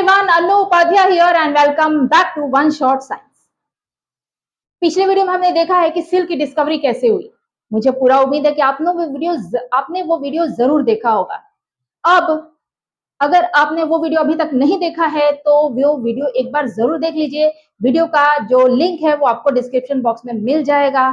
everyone, Anu Upadhyay here and welcome back to One Shot Science. पिछले video में हमने देखा है कि सिल्क की डिस्कवरी कैसे हुई। मुझे पूरा उम्मीद है कि आपने वो वीडियो जरूर देखा होगा। अब अगर आपने वो वीडियो अभी तक नहीं देखा है तो वो वीडियो एक बार जरूर देख लीजिए। वीडियो का जो लिंक है वो आपको डिस्क्रिप्शन बॉक्स में मिल जाएगा।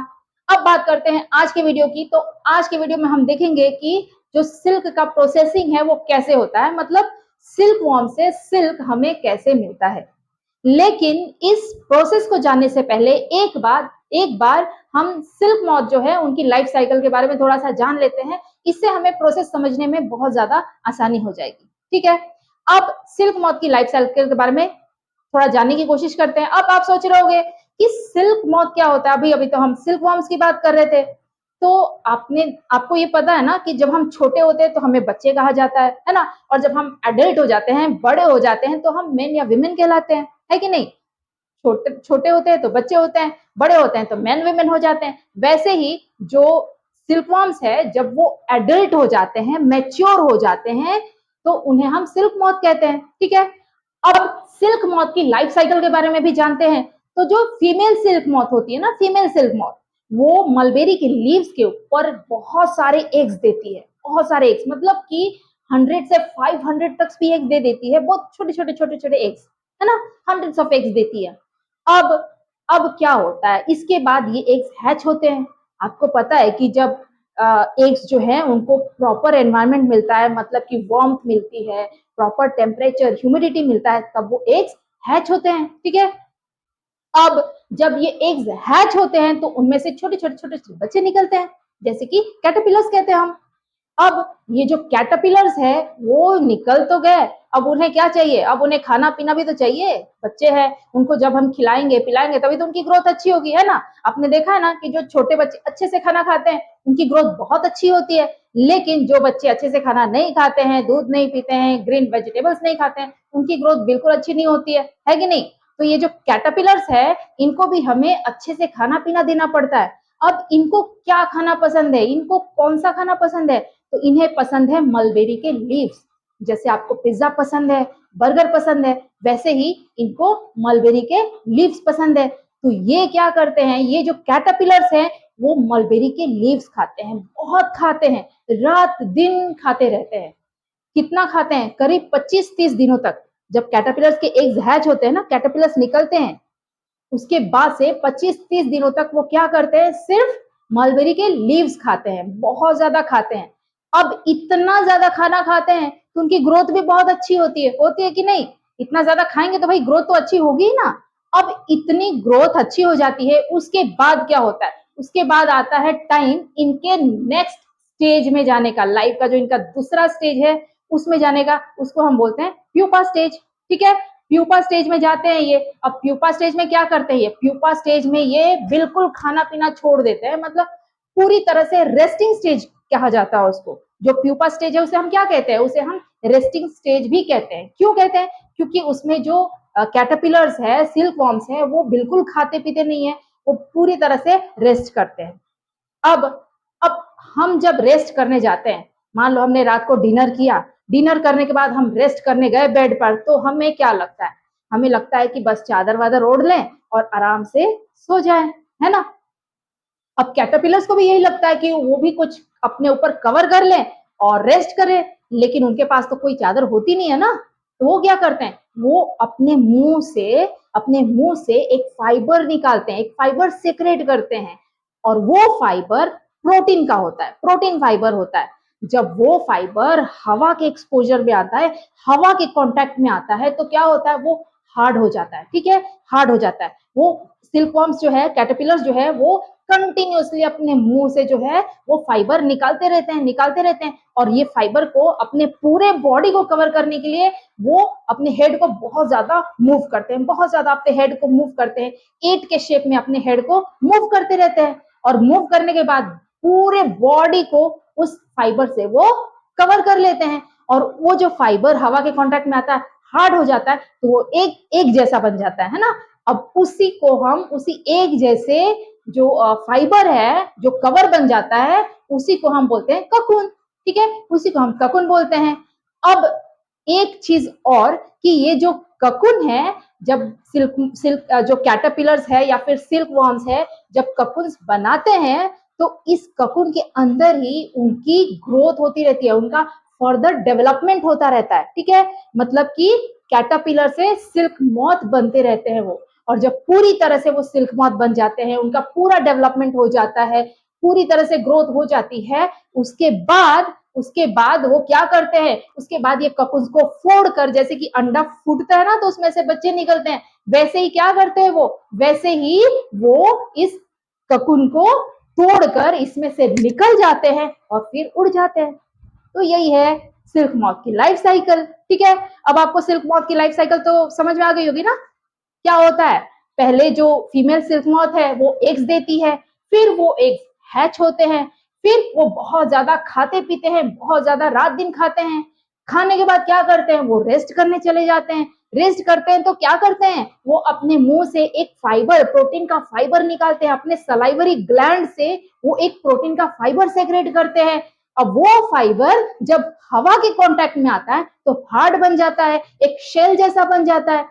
अब बात करते हैं आज के वीडियो की। तो आज के वीडियो में हम देखेंगे कि जो सिल्क का प्रोसेसिंग है वो कैसे होता है, मतलब सिल्क वॉर्म से सिल्क हमें कैसे मिलता है। लेकिन इस प्रोसेस को जानने से पहले एक बार हम सिल्क मॉथ जो है उनकी लाइफ साइकिल के बारे में थोड़ा सा जान लेते हैं। इससे हमें प्रोसेस समझने में बहुत ज्यादा आसानी हो जाएगी। ठीक है, अब सिल्क मॉथ की लाइफ साइकिल के बारे में थोड़ा जानने की कोशिश करते हैं। अब आप सोच रहे होंगे कि सिल्क मॉथ क्या होता है। अभी तो हम सिल्क वॉर्म्स की बात कर रहे थे। तो आपको ये पता है ना कि जब हम छोटे होते हैं तो हमें बच्चे कहा जाता है ना, और जब हम एडल्ट हो जाते हैं, बड़े हो जाते हैं, तो हम मेन या विमेन कहलाते हैं, है कि नहीं। छोटे छोटे होते हैं तो बच्चे होते हैं, बड़े होते हैं तो मैन विमेन हो जाते हैं। वैसे ही जो सिल्कवॉर्म्स है जब वो एडल्ट हो जाते हैं, मैच्योर हो जाते हैं, तो उन्हें हम सिल्क मॉथ कहते हैं। ठीक है, अब सिल्क मॉथ की लाइफ साइकिल के बारे में भी जानते हैं। तो जो फीमेल सिल्क मॉथ होती है ना, फीमेल सिल्क मॉथ, वो मलबेरी के लीव्स के ऊपर बहुत सारे एग्स देती है। बहुत सारे एग्स मतलब कि 100 से 500 तक भी एग्स दे देती है। बहुत छोटे छोटे एग्स, है ना, हंड्रेड्स ऑफ एग्स देती है। अब अब क्या होता है, इसके बाद ये एग्स हैच होते हैं। आपको पता है कि जब एग्स जो है उनको प्रॉपर एनवायरनमेंट मिलता है, मतलब कि वार्मथ मिलती है, प्रॉपर टेम्परेचर, ह्यूमिडिटी मिलता है, तब वो एग्स हैच होते हैं। ठीक है, अब जब ये एग्स हैच होते हैं तो उनमें से छोटे छोटे बच्चे निकलते हैं, जैसे कि कैटरपिलर्स कहते हैं हम। अब ये जो कैटरपिलर्स है वो निकल तो गए, अब उन्हें क्या चाहिए, अब उन्हें खाना पीना भी तो चाहिए। बच्चे हैं, उनको जब हम खिलाएंगे पिलाएंगे तभी तो उनकी ग्रोथ अच्छी होगी, है ना। आपने देखा है ना कि जो छोटे बच्चे अच्छे से खाना खाते हैं उनकी ग्रोथ बहुत अच्छी होती है। लेकिन जो बच्चे अच्छे से खाना नहीं खाते हैं, दूध नहीं पीते हैं, ग्रीन वेजिटेबल्स नहीं खाते हैं, उनकी ग्रोथ बिल्कुल अच्छी नहीं होती है कि नहीं। तो ये जो कैटरपिलर्स है इनको भी हमें अच्छे से खाना पीना देना पड़ता है। अब इनको क्या खाना पसंद है, इनको कौन सा खाना पसंद है, तो इन्हें पसंद है मलबेरी के लीव्स। जैसे आपको पिज्जा पसंद है, बर्गर पसंद है, वैसे ही इनको मलबेरी के लीव्स पसंद है। तो ये क्या करते हैं, ये जो कैटरपिलर्स हैं वो मलबेरी के लीव्स खाते हैं, बहुत खाते हैं, रात दिन खाते रहते हैं। कितना खाते हैं, करीब 25-30 दिनों तक। जब कैटरपिलर्स के एग्स हैच होते हैं ना, कैटरपिलर्स निकलते हैं, उसके बाद से 25-30 दिनों तक वो क्या करते हैं, सिर्फ मलबेरी के लीव्स खाते हैं, बहुत ज्यादा खाते हैं। अब इतना ज्यादा खाना खाते हैं तो उनकी ग्रोथ भी बहुत अच्छी होती है कि नहीं। इतना ज्यादा खाएंगे तो भाई ग्रोथ तो अच्छी होगी ही ना। अब इतनी ग्रोथ अच्छी हो जाती है, उसके बाद क्या होता है, उसके बाद आता है टाइम इनके नेक्स्ट स्टेज में जाने का। लाइफ का जो इनका दूसरा स्टेज है उसमें जाने का, उसको हम बोलते हैं प्यूपा स्टेज। ठीक है, प्यूपा स्टेज में जाते हैं ये। अब प्यूपा स्टेज में क्या करते हैं, ये प्यूपा स्टेज में ये बिल्कुल खाना पीना छोड़ देते हैं, मतलब पूरी तरह से रेस्टिंग स्टेज कहा जाता है उसको। जो प्यूपा स्टेज है उसे हम क्या कहते हैं, उसे हम रेस्टिंग स्टेज भी कहते हैं। क्यों कहते हैं, क्योंकि उसमें जो कैटरपिलर्स है, सिल्क वॉर्म्स है, वो बिल्कुल खाते पीते नहीं है, वो पूरी तरह से रेस्ट करते हैं। अब अब हम जब रेस्ट करने जाते हैं, मान लो हमने रात को डिनर किया, डिनर करने के बाद हम रेस्ट करने गए बेड पर, तो हमें क्या लगता है, हमें लगता है कि बस चादर वादर ओढ़ लें और आराम से सो जाएं, है ना। अब कैटरपिलर्स को भी यही लगता है कि वो भी कुछ अपने ऊपर कवर कर लें और रेस्ट करें, लेकिन उनके पास तो कोई चादर होती नहीं है ना। तो वो क्या करते हैं, वो अपने मुंह से एक फाइबर निकालते हैं, एक फाइबर सेक्रेट करते हैं, और वो फाइबर प्रोटीन का होता है, प्रोटीन फाइबर होता है। जब वो फाइबर हवा के एक्सपोजर में आता है, हवा के कांटेक्ट में आता है, तो क्या होता है, वो हार्ड हो जाता है। ठीक है, हार्ड हो जाता है। वो सिल्कवॉर्म्स जो है, कैटरपिलर्स जो है, वो कंटिन्यूअसली अपने मुंह से जो है वो फाइबर निकालते रहते हैं, और ये फाइबर को अपने पूरे बॉडी को कवर करने के लिए वो अपने हेड को बहुत ज्यादा मूव करते हैं, बहुत ज्यादा अपने हेड को मूव करते हैं, ईंट के शेप में अपने हेड को मूव करते रहते हैं। और मूव करने के बाद पूरे बॉडी को उस फाइबर से वो कवर कर लेते हैं, और वो जो फाइबर हवा के कांटेक्ट में आता है, हार्ड हो जाता है, तो वो एक जैसा बन जाता है ना। अब उसी को हम, उसी एक जैसे जो फाइबर है, जो कवर बन जाता है, उसी को हम बोलते हैं ककून। ठीक है, उसी को हम ककून बोलते हैं। अब एक चीज और कि ये जो ककुन है, जब सिल्क सिल्क जो कैटरपिलर्स है या फिर सिल्क वॉर्म्स है, जब ककुन्स बनाते हैं तो इस ककुन के अंदर ही उनकी ग्रोथ होती रहती है, उनका फर्दर डेवलपमेंट होता रहता है। ठीक है, मतलब कि कैटरपिलर से सिल्क मॉथ बनते रहते हैं वो, और जब पूरी तरह से वो सिल्क मॉथ बन जाते हैं, उनका पूरा डेवलपमेंट हो जाता है, पूरी तरह से ग्रोथ हो जाती है, उसके बाद वो क्या करते हैं, उसके बाद ये ककुन्स को फोड़कर, जैसे कि अंडा फूटता है ना तो उसमें से बच्चे निकलते हैं, वैसे ही क्या करते हैं वैसे ही वो इस ककुन को तोड़कर इसमें से निकल जाते हैं और फिर उड़ जाते हैं। तो यही है सिल्क मॉथ की लाइफ साइकिल। ठीक है, अब आपको सिल्क मॉथ की लाइफ साइकिल तो समझ में आ गई होगी ना। क्या होता है, पहले जो फीमेल सिल्क मॉथ है वो एग्स देती है, फिर वो एग्स हैच होते हैं, फिर वो बहुत ज्यादा खाते पीते हैं, बहुत ज्यादा रात दिन खाते हैं। खाने के बाद क्या करते हैं, वो रेस्ट करने चले जाते हैं। रेस्ट करते हैं तो क्या करते हैं, वो अपने मुंह से एक फाइबर, प्रोटीन का फाइबर निकालते हैं, अपने सलाइवरी ग्लैंड से वो एक प्रोटीन का फाइबर सेक्रेट करते हैं। अब वो फाइबर जब हवा के कांटेक्ट में आता है तो हार्ड बन जाता है, एक शेल जैसा बन जाता है।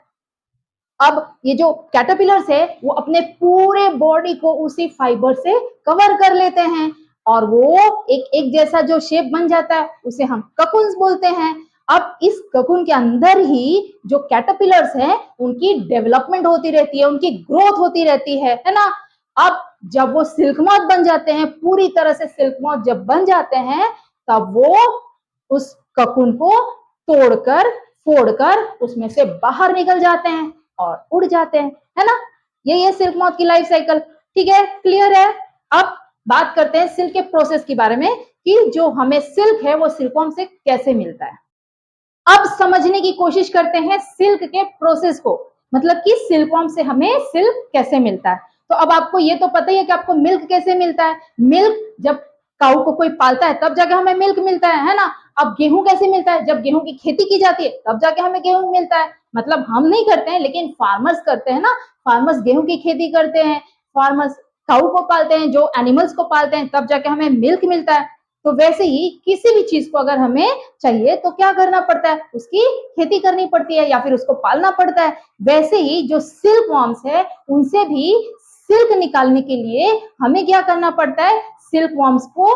अब ये जो कैटरपिलर्स है वो अपने पूरे बॉडी को उसी फाइबर से कवर कर लेते हैं, और वो एक जैसा जो शेप बन जाता है उसे हम ककुन्स बोलते हैं। अब इस ककुन के अंदर ही जो कैटरपिलर्स हैं उनकी डेवलपमेंट होती रहती है, उनकी ग्रोथ होती रहती है ना। अब जब वो सिल्क मॉथ बन जाते हैं, पूरी तरह से सिल्क मॉथ जब बन जाते हैं, तब वो उस ककुन को तोड़कर फोड़कर उसमें से बाहर निकल जाते हैं और उड़ जाते हैं, है ना। यही है सिल्क मॉथ की लाइफ साइकिल। ठीक है, क्लियर है। अब बात करते हैं सिल्क के प्रोसेस के बारे में कि जो हमें सिल्क है वो सिल्कवॉर्म से कैसे मिलता है। अब समझने की कोशिश करते हैं सिल्क के प्रोसेस को, मतलब कि सिल्कवॉर्म से हमें सिल्क कैसे मिलता है। तो अब आपको ये तो पता ही है कि आपको मिल्क कैसे मिलता है। मिल्क जब काऊ को कोई पालता है तब जाके हमें मिल्क मिलता है ना। अब गेहूं कैसे मिलता है, जब गेहूं की खेती की जाती है तब जाके हमें गेहूं मिलता है। मतलब हम नहीं करते हैं लेकिन फार्मर्स करते हैं ना, फार्मर्स गेहूं की खेती करते हैं, फार्मर्स काऊ को पालते हैं, जो एनिमल्स को पालते हैं, तब जाके हमें मिल्क मिलता है। तो वैसे ही किसी भी चीज को अगर हमें चाहिए तो क्या करना पड़ता है, उसकी खेती करनी पड़ती है या फिर उसको पालना पड़ता है। वैसे ही जो सिल्क वॉर्म्स है उनसे भी सिल्क निकालने के लिए हमें क्या करना पड़ता है, सिल्क वॉर्म्स को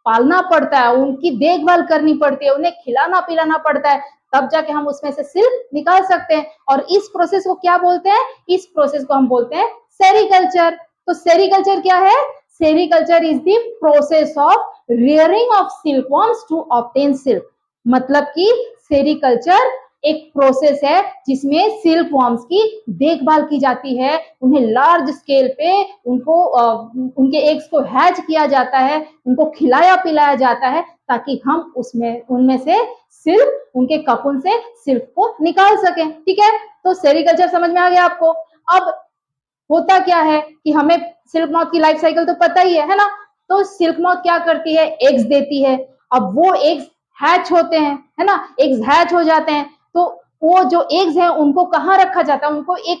पालना पड़ता है, उनकी देखभाल करनी पड़ती है, उन्हें खिलाना पिलाना पड़ता है, तब जाके हम उसमें से सिल्क निकाल सकते हैं। और इस प्रोसेस को क्या बोलते हैं, इस प्रोसेस को हम बोलते हैं सेरीकल्चर। तो सेरीकल्चर क्या है, sericulture is the process of rearing of silkworms to obtain silk। मतलब कि सेरीकल्चर एक प्रोसेस है जिसमें सिल्क वॉर्म्स की देखभाल की जाती है, उन्हें लार्ज स्केल पे उनके एग्स को हैच किया जाता है, उनको खिलाया पिलाया जाता है, ताकि हम उसमें उनमें से सिल्क, उनके ककुन से सिल्क को निकाल सकें। ठीक है, तो सेरीकल्चर समझ में आ गया आपको। अब होता क्या है कि हमें सिल्क मॉथ की लाइफ साइकिल तो पता ही है ना। तो सिल्क मॉथ क्या करती है, एग्स देती है। अब वो एग्स हैच होते हैं, है ना, एग्स हैच हो जाते हैं। तो वो जो एग्स हैं उनको कहाँ रखा जाता है, उनको एक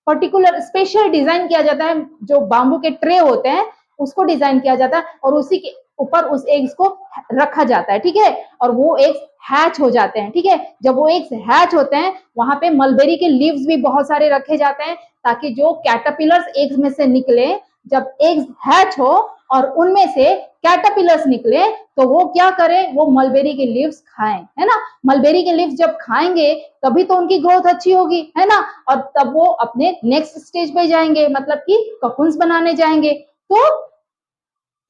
पर्टिकुलर स्पेशल डिजाइन किया जाता है, जो बाम्बू के ट्रे होते हैं उसको डिजाइन किया जाता है और उसी के ऊपर उस एग्स को रखा जाता है। ठीक है, और वो एग्स हैच हो जाते हैं। ठीक है, जब वो एग्स हैच होते हैं वहां पे मलबेरी के लीव्स भी बहुत सारे रखे जाते हैं, ताकि जो कैटरपिलर्स एग्स में से निकले, जब एग्स हैच हो और उनमें से कैटरपिलर्स निकले तो वो क्या करें, वो मलबेरी के लीव्स खाएं, है ना। मलबेरी के लीव्स जब खाएंगे तभी तो उनकी ग्रोथ अच्छी होगी, है ना, और तब वो अपने नेक्स्ट स्टेज पे जाएंगे, मतलब कि ककुन्स बनाने जाएंगे। तो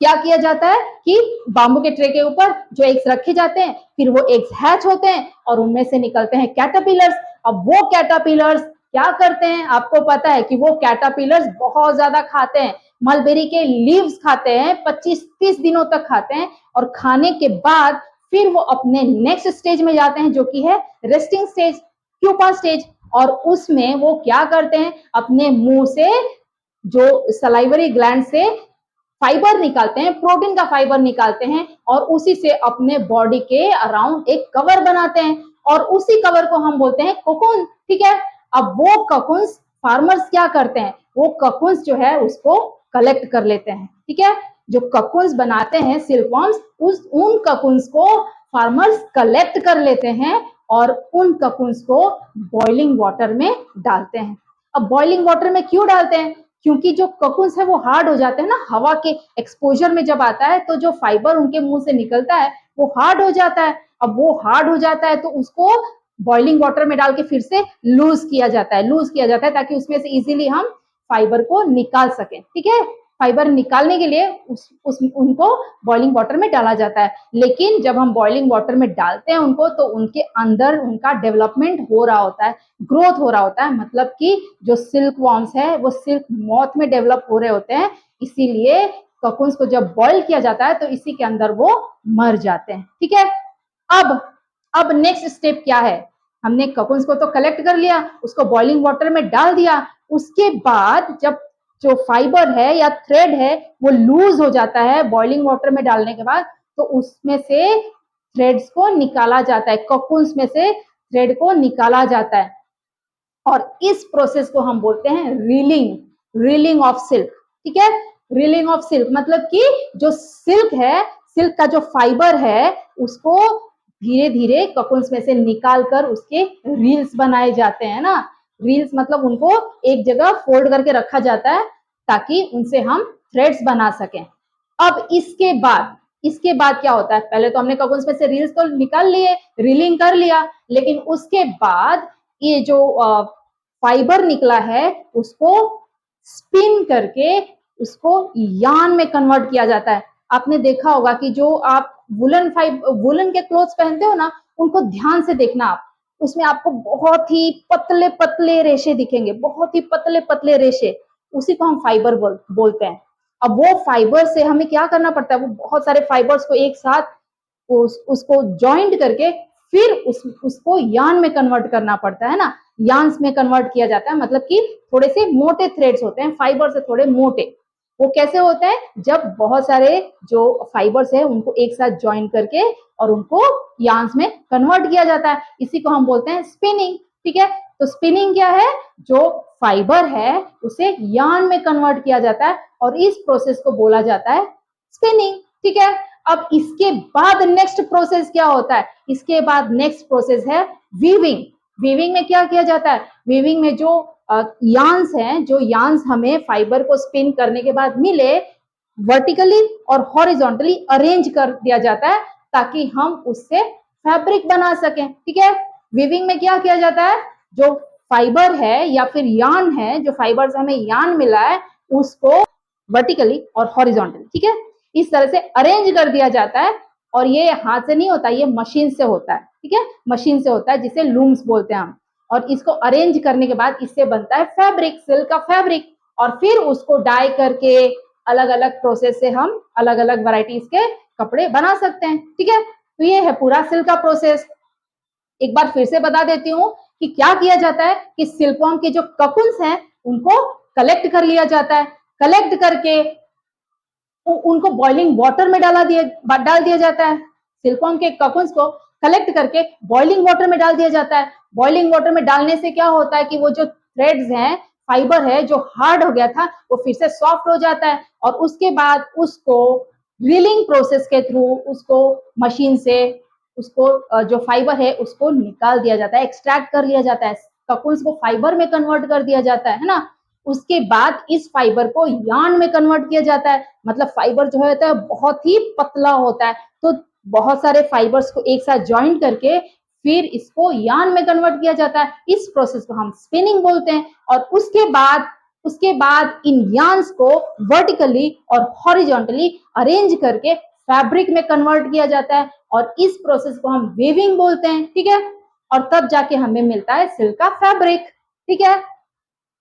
क्या किया जाता है कि बाम्बू के ट्रे के ऊपर जो एग्स रखे जाते हैं, फिर वो एग्स हैच होते हैं और उनमें से निकलते हैं कैटरपिलर्स। अब वो कैटरपिलर्स क्या करते हैं, आपको पता है कि वो कैटरपिलर्स बहुत ज्यादा खाते हैं, मलबेरी के लीव्स खाते हैं, 25-30 दिनों तक खाते हैं, और खाने के बाद फिर वो अपने नेक्स्ट स्टेज में जाते हैं जो कि है रेस्टिंग स्टेज, प्यूपा स्टेज। और उसमें वो क्या करते हैं, अपने मुंह से जो सलाइवरी ग्लैंड से फाइबर निकालते हैं, प्रोटीन का फाइबर निकालते हैं, और उसी से अपने बॉडी के अराउंड एक कवर बनाते हैं, और उसी कवर को हम बोलते हैं कोकून। ठीक है, अब वो ककुन्स फार्मर्स क्या करते हैं, वो ककुन्स जो है उसको कलेक्ट कर लेते हैं। ठीक है, जो ककुन्स बनाते हैं सिल्कवॉर्म्स, उन ककुन्स को फार्मर्स कलेक्ट कर लेते हैं और उन ककुन्स को बॉइलिंग वाटर में डालते हैं। अब बॉइलिंग वाटर में क्यों डालते हैं? क्योंकि जो ककुन्स है वो हार्ड हो जाते हैं ना, हवा के एक्सपोजर में जब आता है तो जो फाइबर उनके मुंह से निकलता है वो हार्ड हो जाता है। अब वो हार्ड हो जाता है तो उसको बॉइलिंग वाटर में डाल के फिर से लूज किया जाता है ताकि उसमें से इजीली हम फाइबर को निकाल सकें। ठीक है, फाइबर निकालने के लिए उनको बॉइलिंग वाटर में डाला जाता है। लेकिन जब हम बॉइलिंग वाटर में डालते हैं उनको तो उनके अंदर उनका डेवलपमेंट हो रहा होता है, ग्रोथ हो रहा होता है। मतलब कि जो सिल्क वॉर्म्स है वो सिल्क मॉथ में डेवलप हो रहे होते हैं, इसीलिए ककुन्स को जब बॉइल किया जाता है तो इसी के अंदर वो मर जाते हैं। ठीक है, अब नेक्स्ट स्टेप क्या है? हमने ककुन्स को तो कलेक्ट कर लिया, उसको बॉइलिंग वाटर में डाल दिया। उसके बाद जब जो फाइबर है या थ्रेड है वो लूज हो जाता है बॉइलिंग वाटर में डालने के बाद, तो उसमें से थ्रेड्स को निकाला जाता है, ककुन्स में से थ्रेड को निकाला जाता है। और इस प्रोसेस को हम बोलते हैं रीलिंग ऑफ सिल्क। ठीक है, रीलिंग ऑफ सिल्क मतलब कि जो सिल्क है, सिल्क का जो फाइबर है उसको धीरे धीरे ककुन्स में से निकाल कर उसके रील्स बनाए जाते हैं ना। रील्स मतलब उनको एक जगह फोल्ड करके रखा जाता है ताकि उनसे हम थ्रेड्स बना सकें। अब इसके बाद क्या होता है? पहले तो हमने ककुन्स में से रील्स तो निकाल लिए, रीलिंग कर लिया, लेकिन उसके बाद ये जो फाइबर निकला है उसको स्पिन करके उसको यार्न में कन्वर्ट किया जाता है। आपने देखा होगा कि जो आप वुलन के क्लोथ्स पहनते हो ना, उनको ध्यान से देखना आप, उसमें आपको बहुत ही पतले पतले रेशे दिखेंगे, बहुत ही पतले पतले रेशे, उसी को हम फाइबर बोलते हैं। अब वो फाइबर से हमें क्या करना पड़ता है? वो बहुत सारे फाइबर्स को एक साथ उसको जॉइंट करके फिर उसको यार्न में कन्वर्ट करना पड़ता है ना। यार्न्स में कन्वर्ट किया जाता है, मतलब कि थोड़े से मोटे थ्रेड्स होते हैं, फाइबर से थोड़े मोटे। वो कैसे होते हैं? जब बहुत सारे जो फाइबर्स है उनको एक साथ ज्वाइन करके और उनको यार्न्स में कन्वर्ट किया जाता है, इसी को हम बोलते हैं स्पिनिंग। ठीक है, तो स्पिनिंग क्या है? जो फाइबर है उसे यार्न में कन्वर्ट किया जाता है और इस प्रोसेस को बोला जाता है स्पिनिंग। ठीक है, अब इसके बाद नेक्स्ट प्रोसेस क्या होता है? इसके बाद नेक्स्ट प्रोसेस है वीविंग। वीविंग में क्या किया जाता है? वीविंग में जो यार्न्स हैं, जो यार्न्स हमें फाइबर को स्पिन करने के बाद मिले, वर्टिकली और हॉरिजॉन्टली अरेंज कर दिया जाता है ताकि हम उससे फैब्रिक बना सकें। ठीक है, वीविंग में क्या किया जाता है? जो फाइबर है या फिर यार्न है, जो फाइबर से हमें यार्न मिला है उसको वर्टिकली और हॉरिजॉन्टली, ठीक है, इस तरह से अरेंज कर दिया जाता है। और ये हाथ से नहीं होता, ये मशीन से होता है। ठीक है, मशीन से होता है जिसे लूम्स बोलते हैं हम। और इसको अरेंज करने के बाद इससे बनता है फैब्रिक, सिल्क का फैब्रिक। और फिर उसको डाई करके अलग अलग प्रोसेस से हम अलग अलग वैरायटीज के कपड़े बना सकते हैं। ठीक है, तो ये है पूरा सिल्क का प्रोसेस। एक बार फिर से बता देती हूँ कि क्या किया जाता है कि सिल्कवॉर्म के जो ककुन्स हैं उनको कलेक्ट कर लिया जाता है। कलेक्ट करके उनको बॉइलिंग वाटर में डाल दिया जाता है। सिल्कवॉर्म के ककुन्स को कलेक्ट करके बॉइलिंग वाटर में डाल दिया जाता है। बॉइलिंग वाटर में डालने से क्या होता है कि वो जो थ्रेड्स हैं, फाइबर है जो हार्ड हो गया था, वो फिर से सॉफ्ट हो जाता है। और उसके बाद उसको रीलिंग प्रोसेस के थ्रू उसको मशीन से उसको जो फाइबर है उसको निकाल दिया जाता है, एक्सट्रैक्ट कर लिया जाता है, ककुन्स को फाइबर में कन्वर्ट कर दिया जाता है ना। उसके बाद इस फाइबर को यार्न में कन्वर्ट किया जाता है। मतलब फाइबर जो होता है बहुत ही पतला होता है, तो बहुत सारे फाइबर्स को एक साथ ज्वाइन करके फिर इसको यार्न में कन्वर्ट किया जाता है। इस प्रोसेस को हम स्पिनिंग बोलते हैं। और उसके बाद इन यार्न्स को वर्टिकली और हॉरिजॉन्टली अरेंज करके फैब्रिक में कन्वर्ट किया जाता है और इस प्रोसेस को हम वीविंग बोलते हैं। ठीक है, और तब जाके हमें मिलता है सिल्क का फैब्रिक। ठीक है,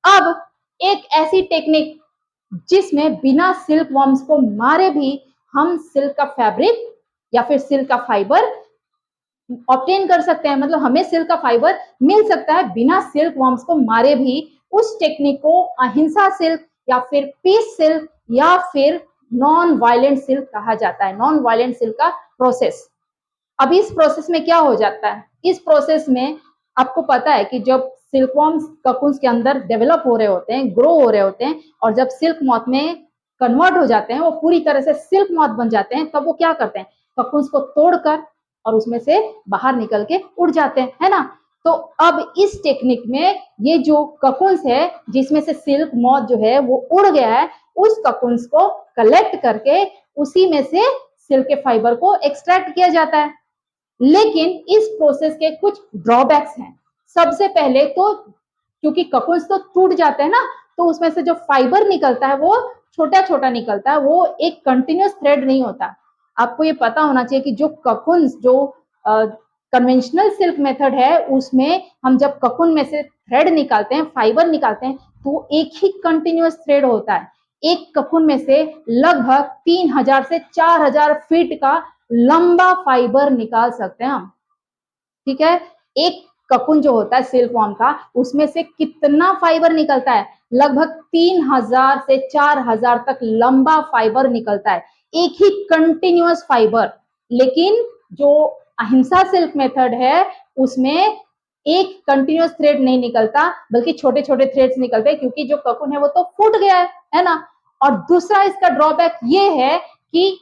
अब एक ऐसी टेक्निक जिसमें बिना सिल्क वॉर्म्स को मारे भी हम सिल्क का फैब्रिक या फिर सिल्क का फाइबर ऑब्टेन कर सकते हैं, मतलब हमें सिल्क का फाइबर मिल सकता है बिना सिल्क वॉर्म्स को मारे भी। उस टेक्निक को अहिंसा सिल्क या फिर पीस सिल्क या फिर नॉन वायलेंट सिल्क कहा जाता है। नॉन वायलेंट सिल्क का प्रोसेस। अब इस प्रोसेस में क्या हो जाता है? इस प्रोसेस में आपको पता है कि जब सिल्कवॉर्म्स ककुन्स के अंदर डेवलप हो रहे होते हैं, ग्रो हो रहे होते हैं, और जब सिल्क मॉथ में कन्वर्ट हो जाते हैं, वो पूरी तरह से सिल्क मॉथ बन जाते हैं, तब वो क्या करते हैं? ककुन्स को तोड़कर और उसमें से बाहर निकल के उड़ जाते हैं, है ना। तो अब इस टेक्निक में ये जो ककुन्स है जिसमें से सिल्क मॉथ जो है वो उड़ गया है, उस ककुन्स को कलेक्ट करके उसी में से सिल्क के फाइबर को एक्सट्रैक्ट किया जाता है। लेकिन इस प्रोसेस के कुछ ड्रॉबैक्स हैं। सबसे पहले तो क्योंकि ककुन्स तो टूट जाते हैं ना, तो उसमें से जो फाइबर निकलता है वो छोटा छोटा निकलता है, वो एक कंटिन्यूअस थ्रेड नहीं होता। आपको ये पता होना चाहिए कि जो ककुन्स जो कन्वेंशनल सिल्क मेथड है उसमें हम जब ककुन में से थ्रेड निकालते हैं, फाइबर निकालते हैं, तो एक ही कंटिन्यूअस थ्रेड होता है। एक ककुन में से लगभग 3000 से 4000 फीट का लंबा फाइबर निकाल सकते हैं हम। ठीक है, एक ककुन जो होता है सिल्क वॉर्म का, उसमें से कितना फाइबर निकलता है? लगभग 3000 से 4000 तक लंबा फाइबर निकलता है, एक ही कंटिन्यूअस फाइबर। लेकिन जो अहिंसा सिल्क मेथड है उसमें एक कंटिन्यूअस थ्रेड नहीं निकलता, बल्कि छोटे छोटे थ्रेड्स निकलते हैं, क्योंकि जो ककुन है वो तो फूट गया है ना। और दूसरा इसका ड्रॉबैक ये है कि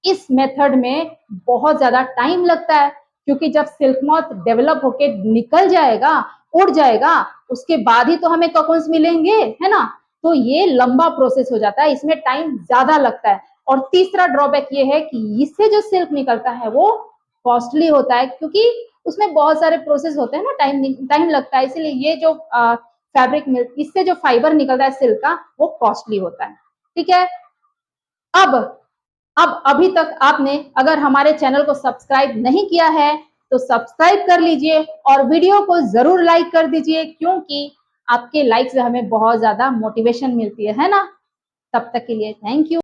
इस मेथड में बहुत ज्यादा टाइम लगता है, क्योंकि जब सिल्क मॉथ डेवलप होके निकल जाएगा, उड़ जाएगा, उसके बाद ही तो हमें ककुन्स मिलेंगे, है ना। तो ये लंबा प्रोसेस हो जाता है, इसमें टाइम ज्यादा लगता है। और तीसरा ड्रॉबैक ये है कि इससे जो सिल्क निकलता है वो कॉस्टली होता है, क्योंकि उसमें बहुत सारे प्रोसेस होते हैं ना, टाइम लगता है, इसीलिए ये जो फैब्रिक इससे जो फाइबर निकलता है सिल्क का वो कॉस्टली होता है। ठीक है, अब अब अभी तक आपने अगर हमारे चैनल को सब्सक्राइब नहीं किया है तो सब्सक्राइब कर लीजिए और वीडियो को जरूर लाइक कर दीजिए, क्योंकि आपके लाइक से हमें बहुत ज्यादा मोटिवेशन मिलती है ना। तब तक के लिए थैंक यू।